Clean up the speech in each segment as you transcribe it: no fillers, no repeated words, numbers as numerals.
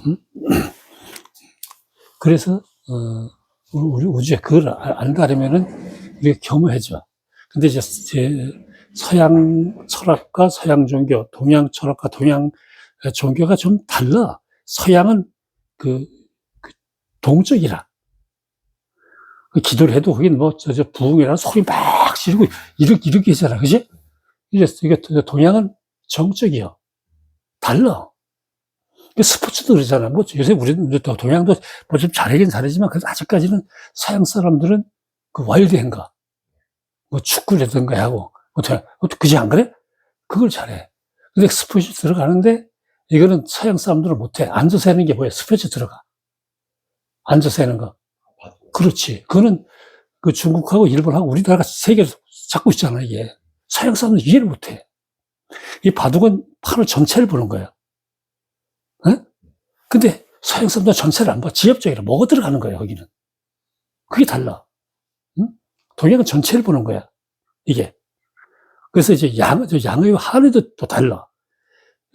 응? 그래서, 우리 우주에 그걸 안다려면은 우리가 겸허해져. 근데 이제 서양 철학과 서양 종교, 동양 철학과 동양 종교가 좀 달라. 서양은 그 동적이라. 기도를 해도 거긴 뭐, 부흥이라는 소리 막 지르고, 이렇게 하잖아. 그지? 이게 동양은 정적이요. 달라. 스포츠도 그러잖아. 뭐, 요새 우리는, 동양도 뭐 좀 잘하긴 잘하지만, 그래도 아직까지는 서양 사람들은 그 와일드행가, 뭐 축구라든가 하고, 그지 안 그래? 그걸 잘해. 근데 스포츠 들어가는데, 이거는 서양 사람들은 못해. 앉아서 하는 게 뭐야? 스포츠 들어가. 앉아서 하는 거. 그렇지. 그거는 그 중국하고 일본하고 우리나라가 세계를 잡고 있잖아, 이게. 서양 사람은 이해를 못해. 이 바둑은 판을 전체를 보는 거야. 어? 근데 서양 사람들은 전체를 안 봐. 지엽적이라 뭐가 들어가는 거야, 거기는. 그게 달라. 응? 동양은 전체를 보는 거야, 이게. 그래서 이제 양의 한의도 또 달라.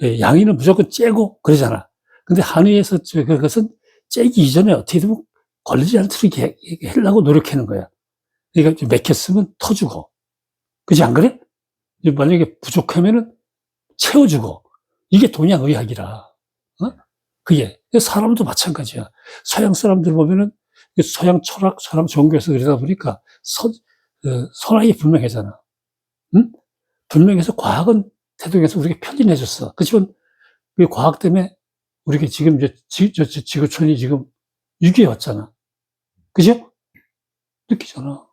양의는 무조건 째고 그러잖아. 근데 한의에서 그것은 째기 이전에 어떻게든 걸리지 않도록 하려고 노력하는 거야. 그러니까 맥혔으면 터주고. 그지 안 그래? 만약에 부족하면은 채워주고. 이게 동양의학이라. 어? 그게. 사람도 마찬가지야. 서양 사람들 보면은 서양 철학, 서양 종교에서 그러다 보니까 선악이 분명하잖아. 응? 분명해서 과학은 태동에서 우리가 편린해줬어. 그렇지만 그 과학 때문에 우리가 지금 이제 지구촌이 지금 위기에 왔잖아. 그죠? 느끼잖아.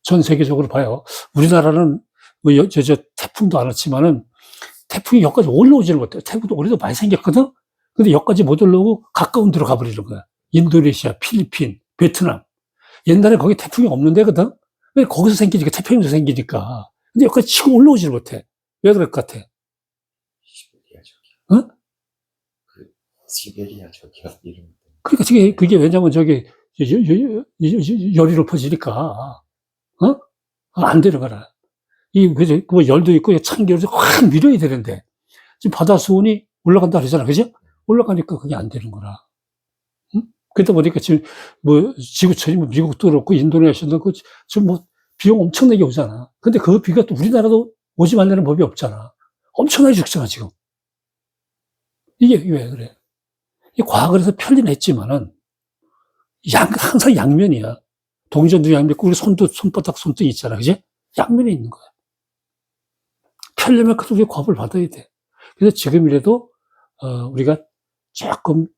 전 세계적으로 봐요. 우리나라는 뭐 태풍도 안 왔지만은 태풍이 여기까지 올라오지를 못해. 태풍도 올해도 많이 생겼거든? 근데 여기까지 못 올라오고 가까운 데로 가버리는 거야. 인도네시아, 필리핀, 베트남. 옛날에 거기 태풍이 없는 데거든? 왜 거기서 생기니까, 태평양에서 생기니까. 근데 여기까지 치고 올라오지를 못해. 왜 그럴 것 같아? 시베리아 어? 시베리아 저기요, 이런. 그러니까 그게 왜냐면 열이 높아지니까, 어? 안 되는 그지? 그 열도 있고, 찬기를 확 밀어야 되는데, 지금 바다 수온이 올라간다 그러잖아. 그죠? 올라가니까 그게 안 되는 거라. 응? 그러다 보니까 지금 뭐 지구촌이 뭐 미국도 그렇고 인도네시아도 그렇고 지금 뭐 비용 엄청나게 오잖아. 근데 그 비가 또 우리나라도 오지 말라는 법이 없잖아. 엄청나게 죽잖아, 지금. 이게 왜 그래? 이 과학을 해서 편리했지만은 항상 양면이야. 동전도 양면 있고 우리 손바닥 손등 있잖아. 그지? 양면에 있는 거야. 편리하면 그래도 우리 과업을 받아야 돼. 그래서 지금이라도 우리가 조금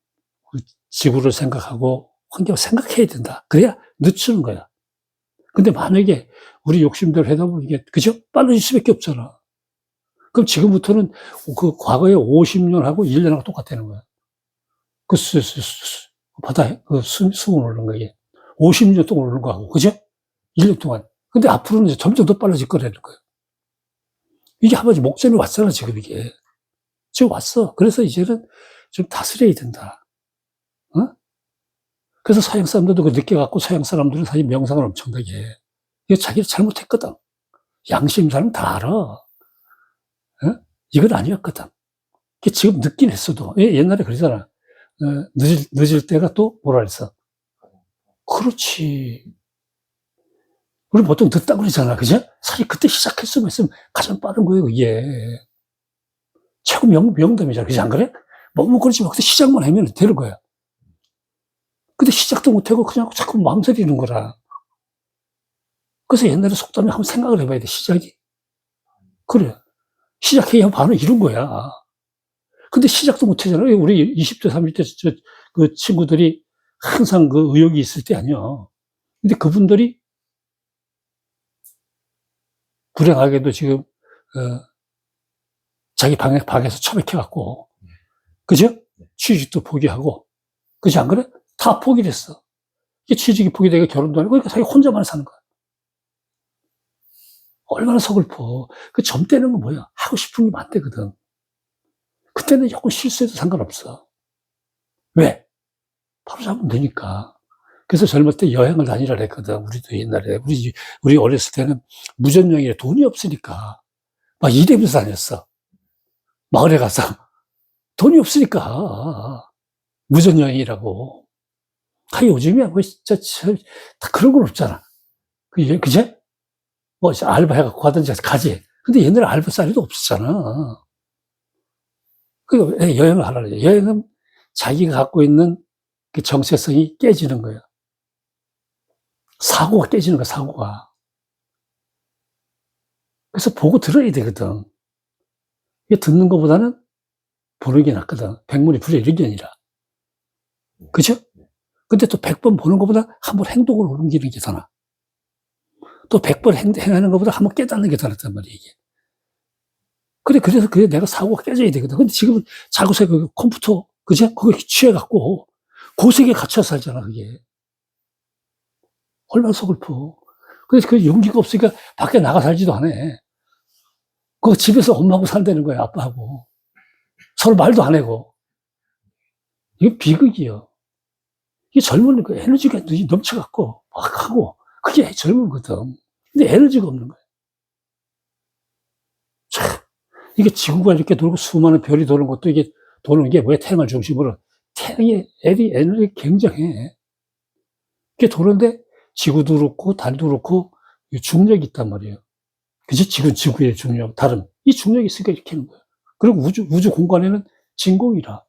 지구를 생각하고 환경을 생각해야 된다. 그래야 늦추는 거야. 근데 만약에 우리 욕심대로 하다 보면 이게, 그죠? 빨라질 수밖에 없잖아. 그럼 지금부터는 그 과거에 50년하고 1년하고 똑같다는 거야. 그 바다에 그 수온 오르는 거에 50년 동안 오르는 거하고, 그죠? 1년 동안. 근데 앞으로는 이제 점점 더 빨라질 거라는 거야. 이게 한마디 목전에 왔잖아, 지금 이게. 지금 왔어. 그래서 이제는 좀 다스려야 된다. 어? 그래서 서양 사람들도 그 느껴갖고 서양 사람들은 사실 명상을 엄청나게 해. 이게 자기를 잘못했거든. 양심사는 다 알아. 어? 이건 아니었거든. 지금 늦긴 했어도. 옛날에 그러잖아. 늦을 때가 또 뭐라 그랬어? 그렇지. 우리 보통 늦다 그러잖아. 그죠? 사실 그때 시작했으면 가장 빠른 거예요, 이게. 최고 명담이잖아. 그지 안 그래? 머뭇거리지 마. 그때 시작만 하면 되는 거야. 근데 시작도 못하고 그냥 자꾸 망설이는 거라. 그래서 옛날에 속담에 한번 생각을 해봐야 돼, 시작이. 그래. 시작해야 바로 이런 거야. 근데 시작도 못 하잖아. 우리 20대, 30대 그 친구들이 항상 그 의욕이 있을 때 아니야. 근데 그분들이 불행하게도 지금, 자기 방에서 처박혀갖고, 그죠? 취직도 포기하고, 그지 안 그래? 다 포기를 했어. 이게 취직이 포기되고 결혼도 아니고, 그러니까 자기 혼자만 사는 거야. 얼마나 서글퍼. 그 점 떼는 건 뭐야? 하고 싶은 게 많대거든. 그때는 조금 실수해도 상관없어. 왜? 바로 잡으면 되니까. 그래서 젊을 때 여행을 다니라 그랬거든. 우리도 옛날에. 우리 어렸을 때는 무전여행에 돈이 없으니까 막 일하면서 다녔어. 마을에 가서. 돈이 없으니까. 무전여행이라고. 요즘이야, 뭐, 진짜, 다 그런 건 없잖아. 그제? 뭐, 알바 해갖고 하든지 가지. 근데 옛날에 알바 쌀이도 없었잖아. 여행을 하라 그래. 여행은 자기가 갖고 있는 그 정체성이 깨지는 거야. 사고가 깨지는 거야, 사고가. 그래서 보고 들어야 되거든. 이게 듣는 것보다는 보는 게 낫거든. 백문이 불여일견이라. 그죠? 근데 또 100번 보는 것보다 한 번 행동을 옮기는 게 더 나아. 또 100번 행하는 것보다 한 번 깨닫는 게 더 낫단 말이야, 이게. 그래서 내가 사고가 깨져야 되거든. 근데 지금은 자구세 그 컴퓨터, 그죠? 그거 취해갖고, 고색에 갇혀 살잖아, 그게. 얼마나 서글퍼. 그래서 그 용기가 없으니까 밖에 나가 살지도 않아. 그거 집에서 엄마하고 산다는 거야, 아빠하고. 서로 말도 안 하고. 이게 비극이요. 이게 젊은 그 에너지가 넘쳐갖고, 막 하고, 그게 젊은거든. 근데 에너지가 없는 거야. 참, 이게 지구가 이렇게 돌고 수많은 별이 도는 것도 이게 도는 게 뭐야? 태양을 중심으로. 태양의 에너지 굉장해. 이게 도는데 지구도 그렇고 달도 그렇고 중력이 있단 말이에요. 그치? 지구의 중력, 다른. 이 중력이 있으니까 이렇게 하는 거예요. 그리고 우주 공간에는 진공이라.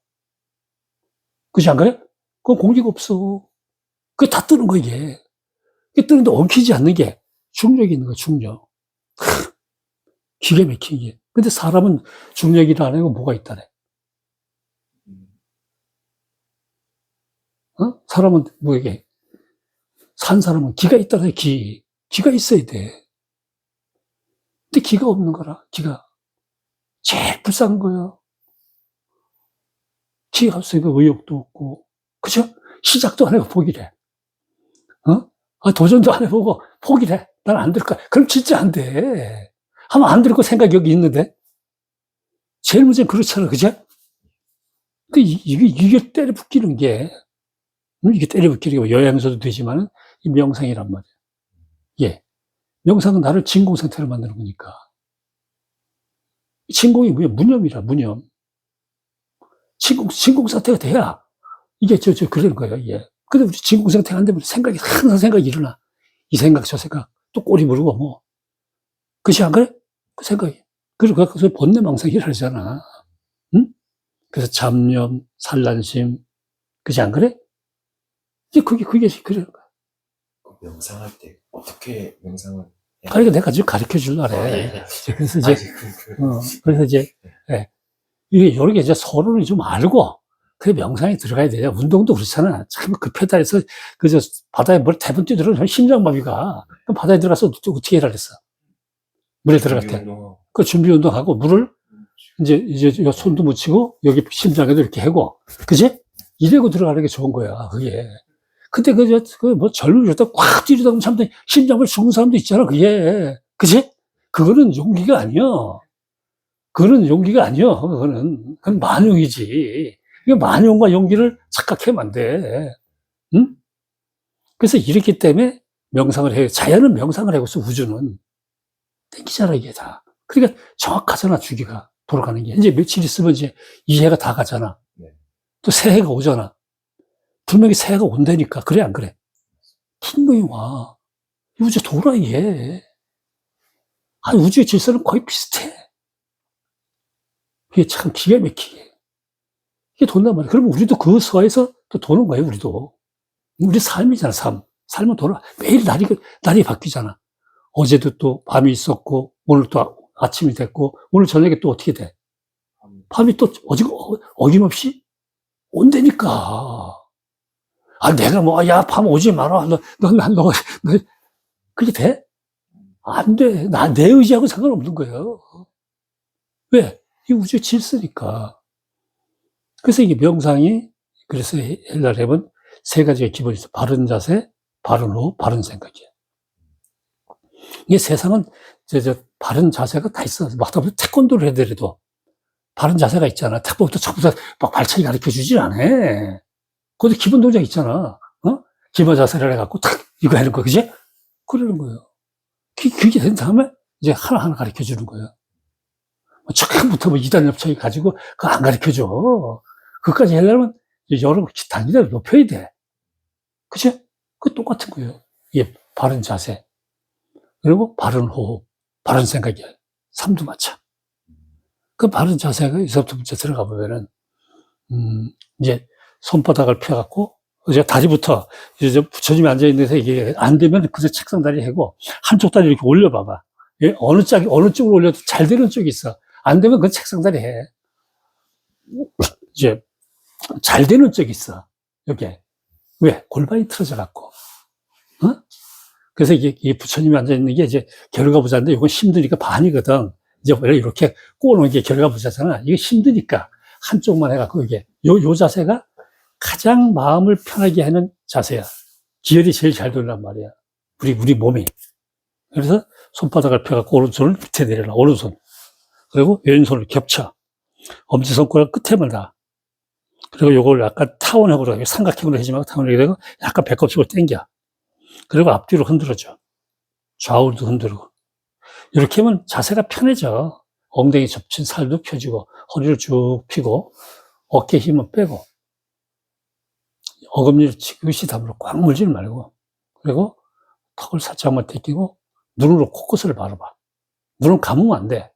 그치, 안 그래? 그건 공기가 없어. 그게 다 뜨는 거, 이게. 이게 뜨는데 엉키지 않는 게 중력이 있는 거야, 중력. 기가 막히게. 근데 사람은 중력이라 안 하고 뭐가 있다래. 사람은 뭐 이게, 산 사람은 기가 있다래, 기가 있어야 돼. 근데 기가 없는 거라, 기가. 제일 불쌍한 거야. 기가 없으니까 의욕도 없고, 그죠? 시작도 안 해고 포기를 해. 도전도 안 해보고 포기를 해. 난 안 될 거야. 그럼 진짜 안 돼. 하면 안 될 거 생각이 여기 있는데. 제일 문제는 그렇잖아, 그죠? 이게 때려 붙기는 게, 이게 때려 붙기는 게 여행서도 되지만, 이 명상이란 말이야. 예. 명상은 나를 진공 상태로 만드는 거니까. 진공이 뭐야? 무념이라, 무념. 진공 상태가 돼야, 이게 그런 거예요, 예. 근데 우리 진공 상태가 안 되면 항상 생각이 일어나. 이 생각, 저 생각. 또 꼬리 물고 뭐. 그치, 안 그래? 그 생각이. 그리고 그래서 본내망상이 일어나잖아. 응? 그래서 잡념, 산란심. 그치, 안 그래? 이제 그게 그런 거야. 명상할 때 어떻게 명상을 그러니까 내가 지금 가르쳐 주려고 그래. 그래서 이제, 그래서 이제, 예. 이게 여러 개 이제 서로를 좀 알고, 그래, 명상에 들어가야 돼. 운동도 그렇잖아. 참 급하다 해서, 그저 바다에 뭘 대번 뛰어들어 심장마비가. 그럼 바다에 들어가서 어떻게 해라 그랬어. 물에 들어갈 때. 그 준비 운동하고 물을 이제 손도 묻히고 여기 심장에도 이렇게 하고. 그지? 이래고 들어가는 게 좋은 거야, 그게. 근데 뭐 젊은 때 꽉 뛰려다 보면 참 심장을 죽는 사람도 있잖아, 그게. 그지? 그거는 용기가 아니야. 그건 만용이지. 이게 만용과 용기를 착각하면 안 돼. 응? 그래서 이렇기 때문에 명상을 해요. 자연은 명상을 하고 있어, 우주는. 땡기잖아, 이게 다. 그러니까 정확하잖아, 주기가. 돌아가는 게. 이제 며칠 있으면 이제 이 해가 다 가잖아. 네. 또 새해가 오잖아. 분명히 새해가 온다니까. 그래, 안 그래? 분명히 와. 우주 돌아, 이게. 우주의 질서는 거의 비슷해. 이게 참 기가 막히게. 이게 돈단 말이야. 그러면 우리도 그 서에서 또 도는 거예요, 우리도. 우리 삶이잖아, 삶. 삶은 돌아. 매일 날이 바뀌잖아. 어제도 또 밤이 있었고, 오늘 또 아침이 됐고, 오늘 저녁에 또 어떻게 돼? 밤이 또 어김없이 온다니까. 내가 뭐, 야, 밤 오지 마라. 너, 그게 돼? 안 돼. 내 의지하고 상관없는 거예요. 왜? 이 우주 질서니까. 그래서 이게 명상이, 그래서 헬라랩은 세 가지가 기본이 있어. 바른 자세, 바른 호흡, 바른 생각이야. 이게 세상은, 바른 자세가 다 있어. 막 태권도를 해더라도 바른 자세가 있잖아. 태권도 처음부터 막 발차기 가르쳐 주질 않아. 거기 기본 동작 있잖아. 기본 자세를 해갖고 탁, 이거 하는 거, 그지? 그러는 거예요. 그게 된 다음에 이제 하나하나 가르쳐 주는 거예요. 처음부터 2단 협착이 가지고 그거 안 가르쳐 줘. 그것까지 하려면 여러 단위를 높여야 돼. 그치? 그 똑같은 거예요. 이게 바른 자세. 그리고 바른 호흡, 바른 생각이야. 삼두마차. 그 바른 자세가 여기서부터 문제 들어가 보면은, 이제 손바닥을 펴갖고, 이제 다리부터 이제 부처님이 앉아있는데 이게 안 되면 그저 책상 다리 하고, 한쪽 다리 이렇게 올려봐봐. 예? 어느 쪽으로 올려도 잘 되는 쪽이 있어. 안 되면 그 책상 다리 해. 이제 잘 되는 쪽이 있어. 여기. 왜? 골반이 틀어져 갖고. 어? 그래서 이게 부처님이 앉아있는 게 이제 결과부자인데 이건 힘드니까 반이거든. 이제 원래 이렇게 꼬는 게 결과부자잖아. 이게 힘드니까 한쪽만 해갖고 이게 요 자세가 가장 마음을 편하게 하는 자세야. 기혈이 제일 잘 돌란 말이야. 우리 몸이. 그래서 손바닥을 펴갖고 오른손을 밑에 내려놔. 오른손. 그리고 왼손을 겹쳐. 엄지손가락 끝에만 놔. 그리고 요걸 약간 타원형으로, 삼각형으로 하지 말고 타원형이 되고 약간 배꼽쪽으로 당겨. 그리고 앞뒤로 흔들어줘. 좌우도 흔들고. 이렇게 하면 자세가 편해져. 엉덩이 접친 살도 펴지고, 허리를 쭉 펴고, 어깨 힘은 빼고, 어금니를 지그시 담으로 꽉 물지 말고, 그리고 턱을 살짝만 떼끼고, 눈으로 코끝을 바라봐. 눈을 감으면 안 돼.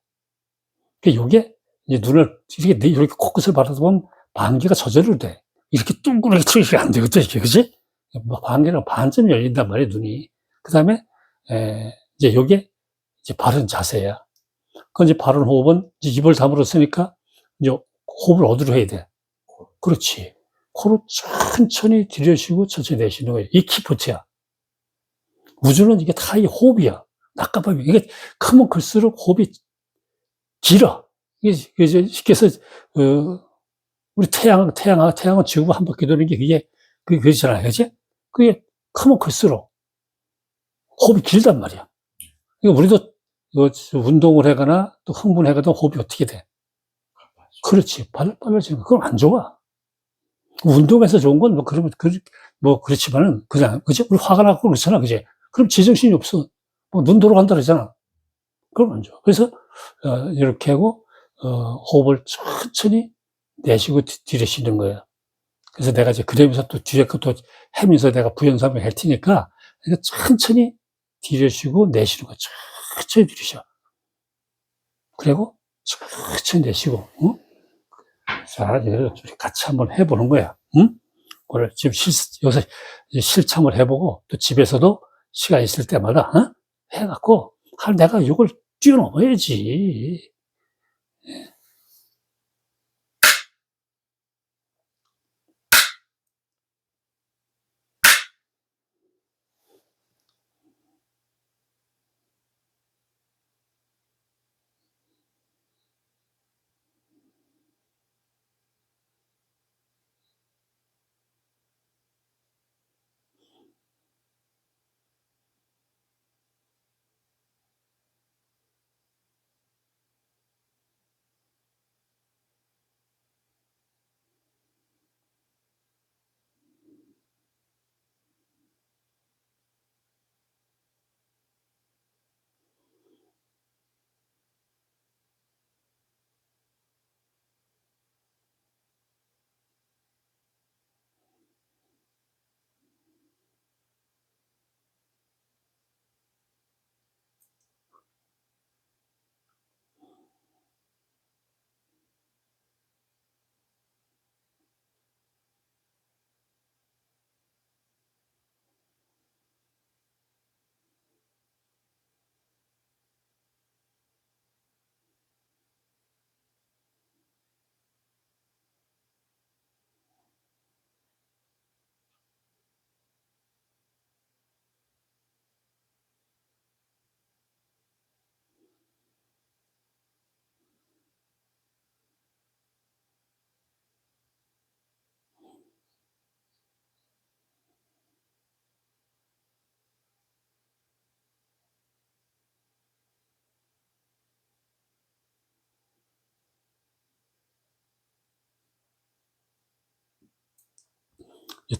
요게, 이제 눈을, 이렇게 코끝을 바라다 보면 반개가 저절로 돼. 이렇게 둥그렇게 틀리게 안 되거든, 이게, 그지? 반개는 반쯤 열린단 말이야, 눈이. 그 다음에, 이제 요게, 이제 바른 자세야. 그 이제 바른 호흡은 이제 입을 다물었으니까 이제 호흡을 어디로 해야 돼? 그렇지. 코로 천천히 들여쉬고 천천히 내쉬는 거예요. 이 키포트야. 우주는 이게 다 이 호흡이야. 낙가밥이. 이게 크면 클수록 호흡이 길어. 이게 쉽게 해서, 우리 태양은 지구가 한 바퀴 도는 게 그게 그렇잖아요. 그지? 그게 크면 클수록 호흡이 길단 말이야. 그러니까 우리도 운동을 하거나 또 흥분하거나 호흡이 어떻게 돼? 그렇지. 빨라지는 거. 그럼 안 좋아. 운동에서 좋은 건 그렇지만은, 그냥, 그지? 우리 화가 나고 그렇잖아. 그지? 그럼 제정신이 없어. 눈 돌아간다 그러잖아. 그럼 안 좋아. 그래서, 이렇게 하고, 호흡을 천천히 내쉬고 들이쉬는 거야. 그래서 내가 이제 그러면서 또 뒤에 것도 하면서 내가 부연삼을 할 테니까, 천천히 들이쉬고 내쉬는 거야. 천천히 들이쉬어. 그리고 천천히 내쉬고, 응? 자, 이걸 같이 한번 해보는 거야. 응? 오늘 지금 여기서 실참을 해보고, 또 집에서도 시간 있을 때마다, 해갖고, 내가 이걸 뛰어넘어야지.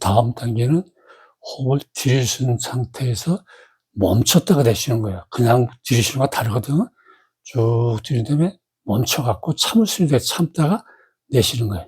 다음 단계는 호흡을 들이쉬는 상태에서 멈췄다가 내쉬는 거야. 그냥 들이쉬는 거와 다르거든. 쭉 들인 다음에 멈춰갖고 참을 수 있는 데 참다가 내쉬는 거야.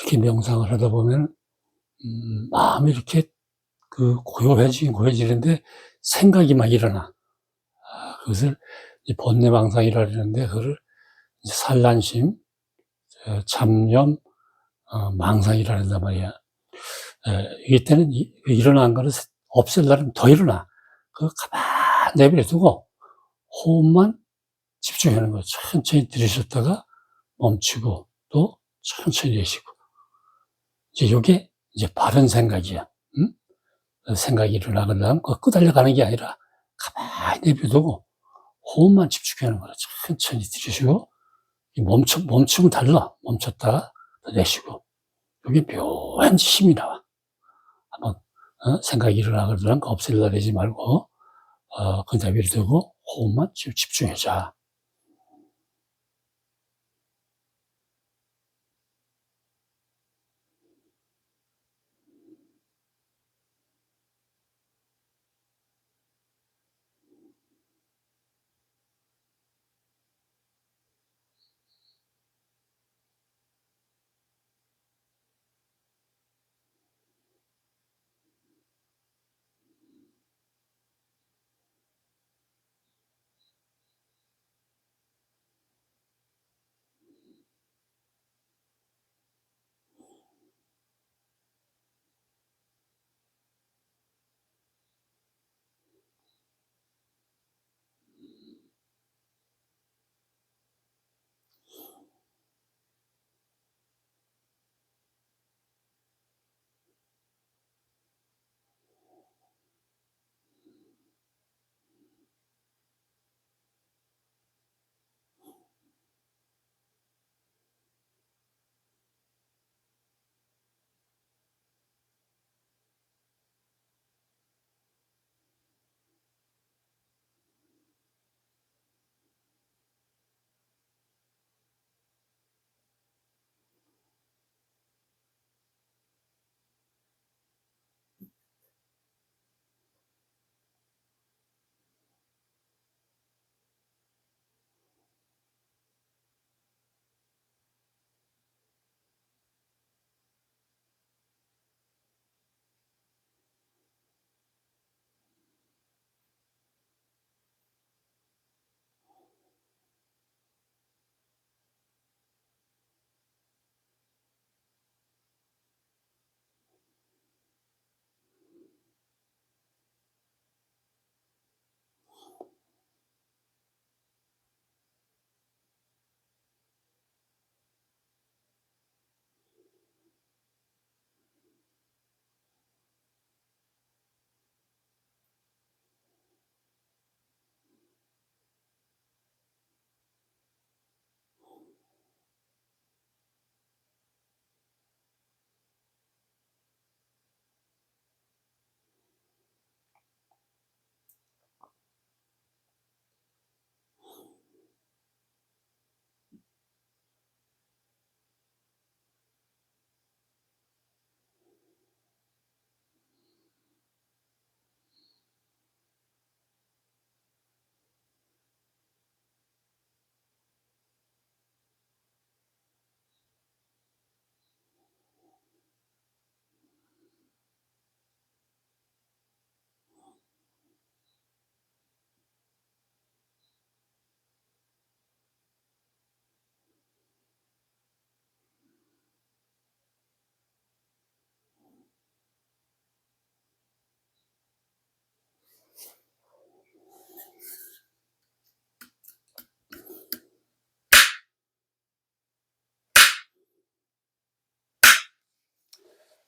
이렇게 명상을 하다 보면, 마음이 이렇게 고요해지는데 생각이 막 일어나. 그것을 이제 번뇌망상이라 그러는데, 그거를 이제 산란심, 잡념, 망상이라 한단 말이야. 이때는 일어난 거를 없애려면 더 일어나. 그거 가만히 내버려두고 호흡만 집중하는 거예요. 천천히 들이쉬었다가 멈추고 또 천천히 내쉬고. 이제 요게 이제 바른 생각이야. 생각이 일어나려면 그거 끄달려가는 게 아니라 가만히 내버려두고 호흡만 집중하는 거야. 천천히 들이쉬고 멈추면 달라. 멈췄다가 또 내쉬고. 요게 묘한 힘이 나와. 한번 생각이 일어나거든 거 없애려 하지 말고 그냥 내버려두고 호흡만 집중해자.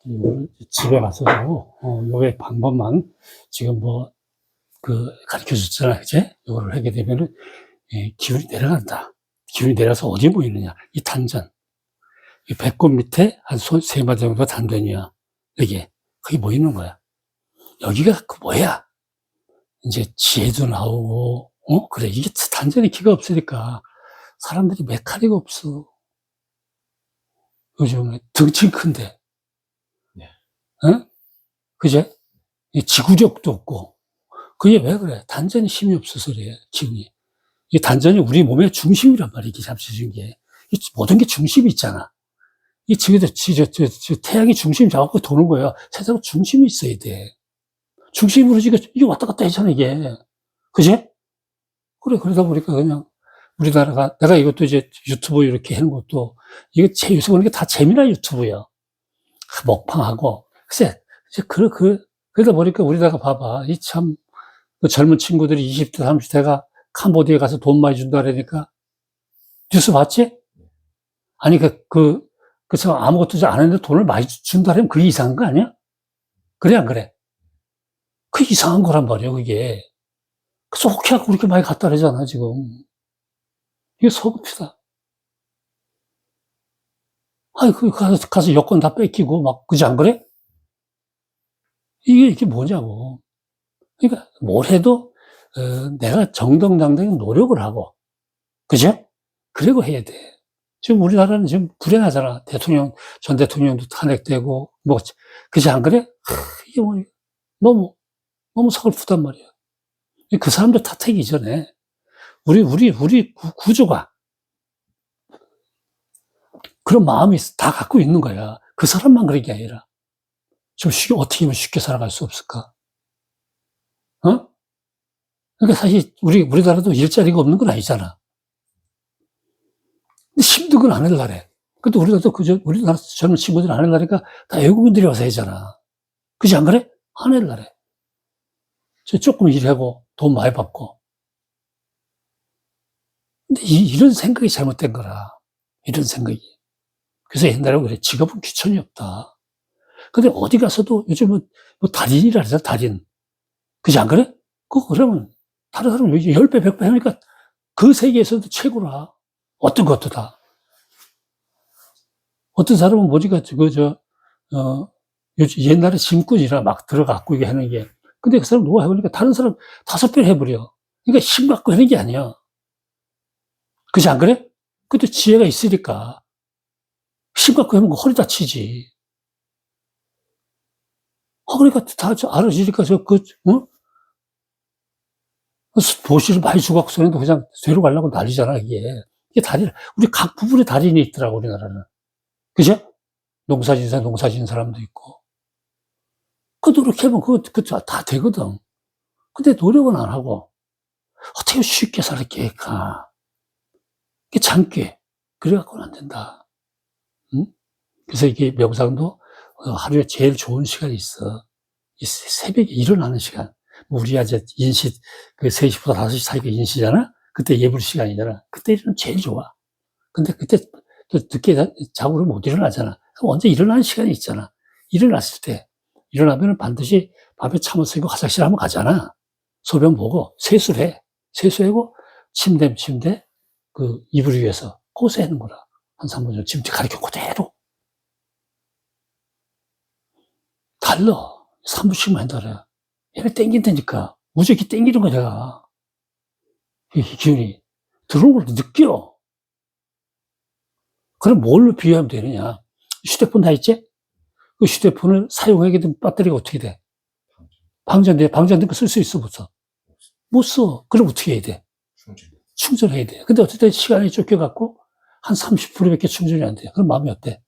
이걸 집에 가서도 요의 방법만 지금 가르쳐 줬잖아, 그제? 요거를 하게 되면은 기운이 내려간다. 기운이 내려서 어디에 모이느냐? 이 단전. 이 배꼽 밑에 한 세 마디 정도가 단전이야. 여기에. 거기 모이는 거야. 여기가 뭐야? 이제 지혜도 나오고, 그래. 이게 단전에 기가 없으니까 사람들이 메카리가 없어. 요즘에 등치 큰데. 네. 그제? 지구력도 없고. 그게 왜 그래? 단전에 힘이 없어서 그래, 기운이. 이 단전이 우리 몸의 중심이란 말이야, 이게 잡혀준 게. 모든 게 중심이 있잖아. 이 지금 태양이 중심 잡고 도는 거야. 세상 중심이 있어야 돼. 중심으로 이게 왔다 갔다 했잖아, 이게. 그지? 그래, 그러다 보니까 그냥 우리나라가, 내가 이것도 이제 유튜브 이렇게 하는 것도, 이게 요새 보니까 다 재미난 유튜브야. 먹방하고. 글쎄, 이제 그러다 보니까 우리나라가 봐봐. 이 참, 그 젊은 친구들이 20대, 30대가 캄보디아에 가서 돈 많이 준다 그러니까. 뉴스 봤지? 아니, 저 아무것도 안 했는데 돈을 많이 준다 그러면 그게 이상한 거 아니야? 그래, 안 그래? 그 이상한 거란 말이야, 그게. 그래서 혹해갖고 그렇게 많이 갔다 그러잖아, 지금. 이게 서급이다. 아니, 가서 여권 다 뺏기고, 막, 그지, 안 그래? 이게 뭐냐고. 그러니까, 뭘 해도, 내가 정정당당히 노력을 하고, 그죠? 그리고 해야 돼. 지금 우리나라는 지금 불행하잖아. 전 대통령도 탄핵되고, 뭐, 그지, 안 그래? 이게 너무 서글프단 말이야. 그 사람들 탓하기 이전에, 우리 구조가, 그런 마음이 다 갖고 있는 거야. 그 사람만 그런 게 아니라. 좀 어떻게 하면 쉽게 살아갈 수 없을까? 어? 그러니까 사실, 우리나라도 일자리가 없는 건 아니잖아. 근데 힘든 건 안 할라래. 근데 우리나라 젊은 친구들 안 할라니까 다 외국인들이 와서 하잖아. 그지 안 그래? 안 할라래. 조금 일하고 돈 많이 받고. 근데 이런 생각이 잘못된 거라. 이런 생각이. 그래서 옛날에 그래. 직업은 귀천이 없다. 근데 어디 가서도 요즘은 뭐 달인이라 그러잖아, 달인. 그지 안 그래? 그러면 다른 사람 10배, 100배 하니까 그 세계에서도 최고라. 어떤 것도 다. 어떤 사람은 뭐지가, 옛날에 짐꾼이라 막 들어갔고 이게 하는 게. 근데 그 사람 누가 해보니까 다른 사람 5배 해버려. 그러니까 힘 갖고 하는 게 아니야. 그지 안 그래? 그것도 지혜가 있으니까. 힘 갖고 하면 허리 다치지. 그러니까 다 알아주니까 보시를 많이 주고 소리도 그냥 뒤로 가려고 난리잖아, 이게. 이게 우리 각 부분에 달인이 있더라고, 우리나라는. 그죠? 농사 지은 사람도 있고. 그렇게 하면 다 되거든. 근데 노력은 안 하고, 어떻게 쉽게 살게 할까? 이게 참게. 그래갖고는 안 된다. 응? 그래서 이게 명상도 하루에 제일 좋은 시간이 있어. 이 새벽에 일어나는 시간. 우리가 이제 3시부터 5시 사이가 인시잖아? 그때 예불 시간이잖아. 그때 일어나면 제일 좋아. 근데 그때 또 늦게 자고 못 일어나잖아. 그럼 언제 일어나는 시간이 있잖아. 일어났을 때, 일어나면 반드시 밥에 참을 쓰고 화장실 한번 가잖아. 소변 보고 세수를 해. 세수하고 침대, 이불 위에서 거기서 하는 거라. 한 3분 정도 침대 가리켜 그대로. 달라. 3분씩만 한다 그래. 얘네 땡긴다니까. 무조건 땡기는 거야, 내가. 이 기운이. 들어오는 걸 느껴. 그럼 뭘로 비유하면 되느냐. 휴대폰 다 있지? 그 휴대폰을 사용하게 되면 배터리가 어떻게 돼? 방전된 거 쓸 수 있어, 못 써? 못 써. 그럼 어떻게 해야 돼? 충전해야 돼. 근데 어쨌든 시간이 쫓겨갖고 한 30%밖에 충전이 안 돼. 그럼 마음이 어때?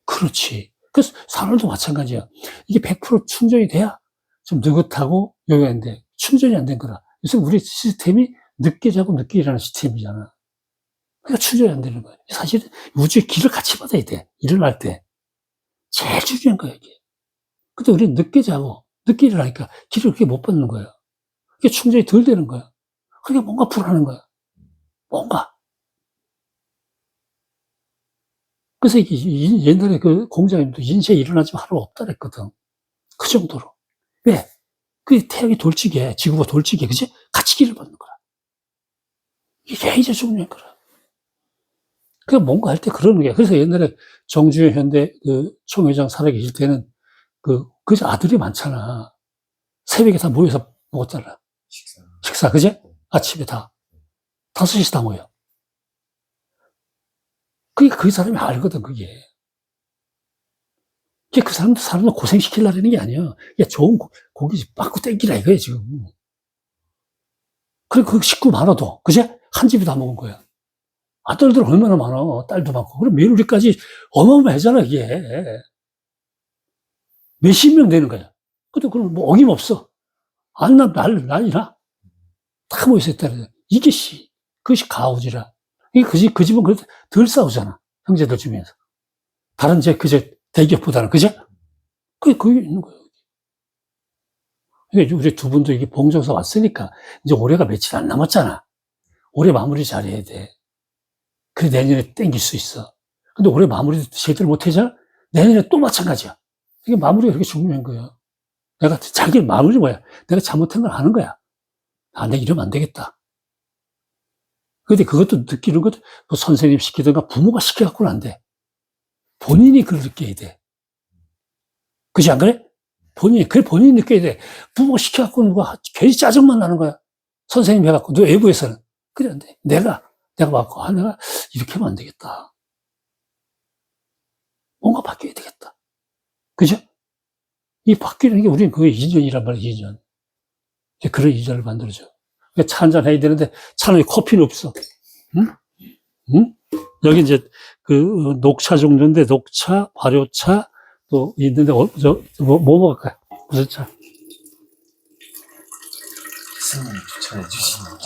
그렇지. 그래서 사람도 마찬가지야. 이게 100% 충전이 돼야 좀 느긋하고 요요한데 충전이 안 된 거라. 요새 우리 시스템이 늦게 자고 늦게 일어나는 시스템이잖아. 그러니까 충전이 안 되는 거야. 사실은 우주의 길을 같이 받아야 돼. 일어날 때. 제일 중요한 거야, 이게. 근데 우리는 늦게 자고 늦게 일어나니까 길을 그렇게 못 받는 거야. 이게 충전이 덜 되는 거야. 그러니까 뭔가 불안한 거야. 뭔가. 그래서 이게 옛날에 그 공자님도 인생에 일어나지만 하루 없다 그랬거든. 그 정도로. 왜? 그 태양이 돌지게, 지구가 돌지게, 그지? 같이 길을 받는 거야. 이게 이제 중요한 거야. 그 뭔가 할 때 그러는 거야. 그래서 옛날에 정주현 현대 총회장 살아계실 때는 그 아들이 많잖아. 새벽에 다 모여서 먹었잖아. 식사, 그지? 아침에 다. 5시 다 모여. 그게 그 사람이 알거든, 그게. 그 사람도 고생시키려는 게 아니야. 야, 좋은 고기 빵꾸 땡기라 이거야, 지금. 그래, 그 식구 많아도, 그제? 한 집이 다 먹은 거야. 아들들 얼마나 많아. 딸도 많고. 그럼 며느리까지 어마어마하잖아, 이게. 몇십 명 되는 거야. 근데 그럼 뭐 어김없어. 안 나, 난리나? 다 모여있었다. 이게 그것이 가오지라. 이게 그 집은 그래도 덜 싸우잖아. 형제들 중에서. 다른 대기업보다는, 그죠? 그게 있는 거예요. 그러니까 우리 두 분도 이게 봉정서 왔으니까, 이제 올해가 며칠 안 남았잖아. 올해 마무리 잘해야 돼. 그래, 내년에 땡길 수 있어. 근데 올해 마무리 제대로 못하잖아? 내년에 또 마찬가지야. 이게 마무리가 그렇게 중요한 거야. 자기 마무리 뭐야? 내가 잘못한 걸 아는 거야. 아, 내가 이러면 안 되겠다. 근데 그것도 느끼는 것도 뭐 선생님 시키든가 부모가 시켜갖고는 안 돼. 본인이 그걸 느껴야 돼. 그렇지 안 그래? 본인이 느껴야 돼. 부모가 시켜갖고는 뭐 괜히 짜증만 나는 거야. 선생님 해갖고, 너 외부에서는. 그래, 안 돼. 내가 맞고, 내가 이렇게 하면 안 되겠다. 뭔가 바뀌어야 되겠다. 그죠? 이 바뀌는 게 우리는 그게 인연이란 말이야, 인연. 그런 인연을 만들어줘. 차 한잔 해야 되는데, 차는 커피는 없어. 응? 응? 여기 이제, 녹차 종류인데, 녹차, 발효차, 또 있는데, 뭐 먹을까요? 무슨 차? 스님이 추천해 주시는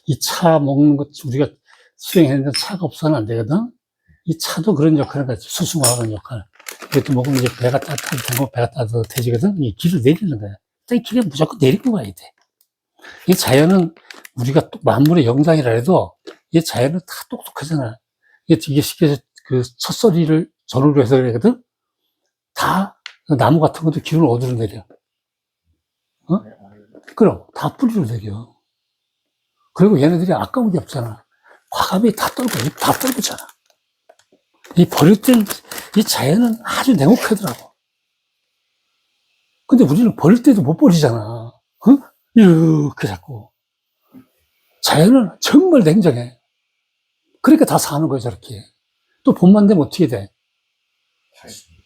이 차 먹는 것, 우리가 수행했는데 차가 없어서는 안 되거든? 이 차도 그런 역할을 가지, 수승화하는 역할. 이것도 먹으면 이제 배가 따뜻하고 배가 따뜻해지거든? 이 길을 내리는 거야. 이 길에 무조건 내리고 가야 돼. 이 자연은 우리가 만물의 영장이라 해도 이 자연은 다 똑똑하잖아. 이게 쉽게 첫소리를 전후로 해서 그러거든? 다 나무 같은 것도 기운을 어디로 내려? 어? 그럼 다 뿌리로 내려. 그리고 얘네들이 아까운 게 없잖아. 과감히 다 떨구잖아. 이 버릴 땐, 이 자연은 아주 냉혹하더라고. 근데 우리는 버릴 때도 못 버리잖아. 이렇게 자꾸. 자연은 정말 냉정해. 그러니까 다 사는 거야, 저렇게. 또 봄만 되면 어떻게 돼?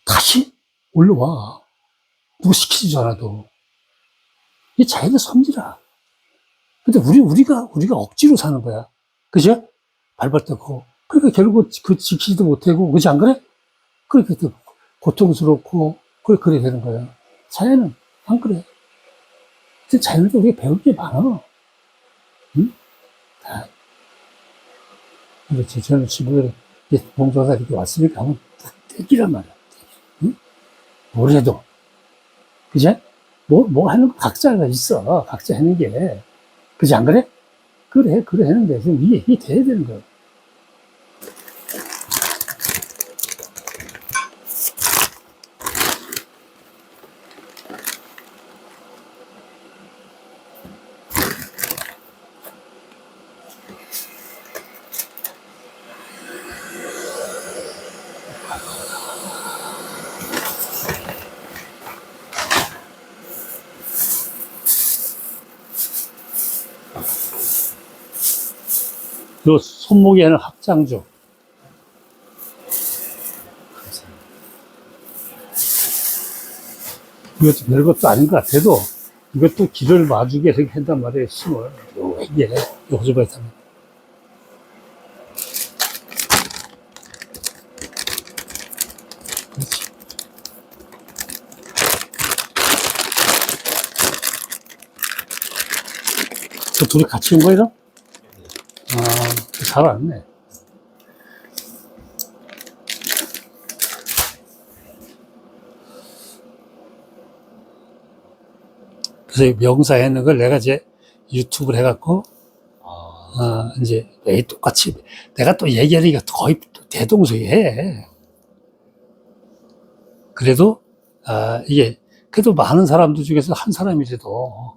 다시 올라와. 누구 시키지 않아도. 이 자연의 섭리라. 근데 우리가 억지로 사는 거야. 그죠? 발발 떨고. 그러니까 결국 지키지도 못하고, 그지 안 그래? 그렇게 또 고통스럽고, 그래 되는 거야. 자연은 안 그래. 근데 자연에도 우리가 배울 게 많아. 응? 다. 그렇지. 저는 친구들이 봉조사 이렇게 왔으니까 하면 떼기란 말이야. 응? 뭐래도. 그지? 뭐 하는 거 각자가 있어. 각자 하는 게. 그지 안 그래? 그래 하는데 지금 이게 돼야 되는 거야. 요 손목에는 확장주. 이것도 별것도 아닌 것 같아도 이것도 길을 마주게 이렇게 한단 말이에요. 힘을. 이게 요즘에 타면. 그렇지. 그 둘이 같이 온 거예요? 잘 왔네. 그래서 명상하는 걸 내가 이제 유튜브를 해갖고, 아, 이제 왜 똑같이, 내가 또 얘기하니까 거의 대동소이해. 그래도, 이게, 그래도 많은 사람들 중에서 한 사람이라도